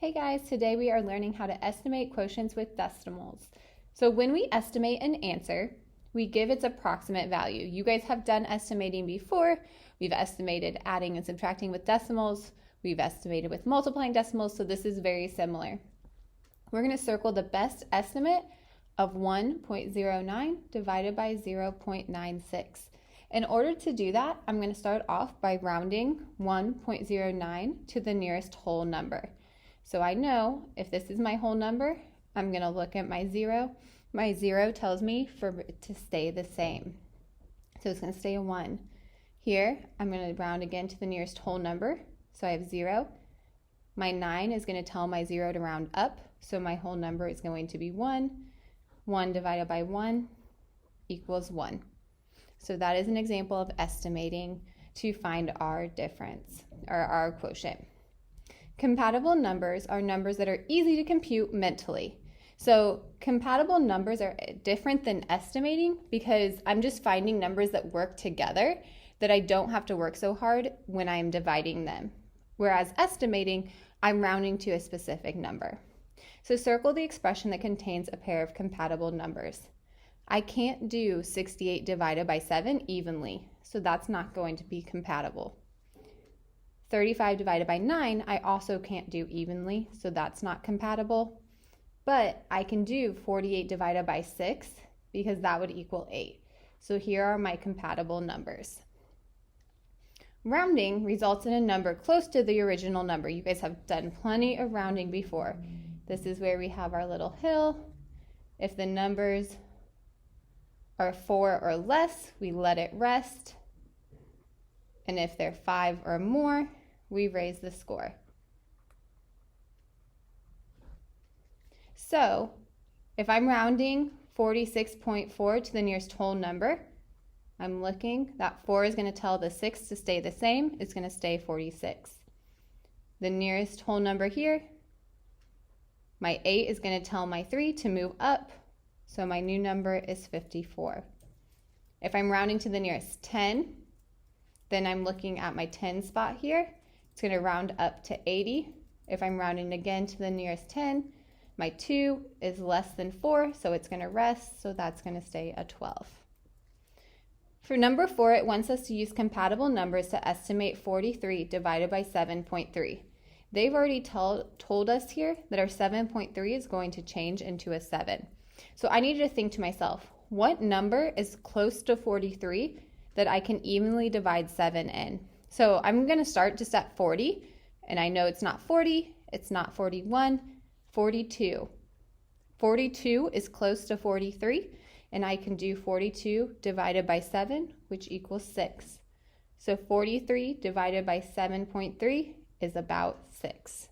Hey guys, today we are learning how to estimate quotients with decimals. So when we estimate an answer, we give its approximate value. You guys have done estimating before. We've estimated adding and subtracting with decimals. We've estimated with multiplying decimals, so this is very similar. We're going to circle the best estimate of 1.09 divided by 0.96. In order to do that, I'm going to start off by rounding 1.09 to the nearest whole number. So I know if this is my whole number, I'm going to look at my 0. My 0 tells me for it to stay the same. So it's going to stay a 1. Here, I'm going to round again to the nearest whole number. So I have 0. My 9 is going to tell my 0 to round up. So my whole number is going to be 1. 1 divided by 1 equals 1. So that is an example of estimating to find our difference, or our quotient. Compatible numbers are numbers that are easy to compute mentally. So compatible numbers are different than estimating because I'm just finding numbers that work together that I don't have to work so hard when I'm dividing them. Whereas estimating, I'm rounding to a specific number. So circle the expression that contains a pair of compatible numbers. I can't do 68 divided by 7 evenly, so that's not going to be compatible. 35 divided by 9, I also can't do evenly, so that's not compatible. But I can do 48 divided by 6 because that would equal 8. So here are my compatible numbers. Rounding results in a number close to the original number. You guys have done plenty of rounding before. This is where we have our little hill. If the numbers are 4 or less, we let it rest. And if they're 5 or more, we raise the score. So if I'm rounding 46.4 to the nearest whole number, I'm looking, that 4 is going to tell the 6 to stay the same. It's going to stay 46. The nearest whole number here, my 8 is going to tell my 3 to move up. So my new number is 54. If I'm rounding to the nearest 10, then I'm looking at my 10 spot here. It's going to round up to 80. If I'm rounding again to the nearest 10, my 2 is less than 4, so it's going to rest, so that's going to stay a 12. For number 4, it wants us to use compatible numbers to estimate 43 divided by 7.3. They've already told us here that our 7.3 is going to change into a 7. So I needed to think to myself, what number is close to 43 that I can evenly divide 7 in? So I'm going to start just at 40, and I know it's not 40, it's not 41, 42. 42 is close to 43, and I can do 42 divided by 7, which equals 6. So 43 divided by 7.3 is about 6.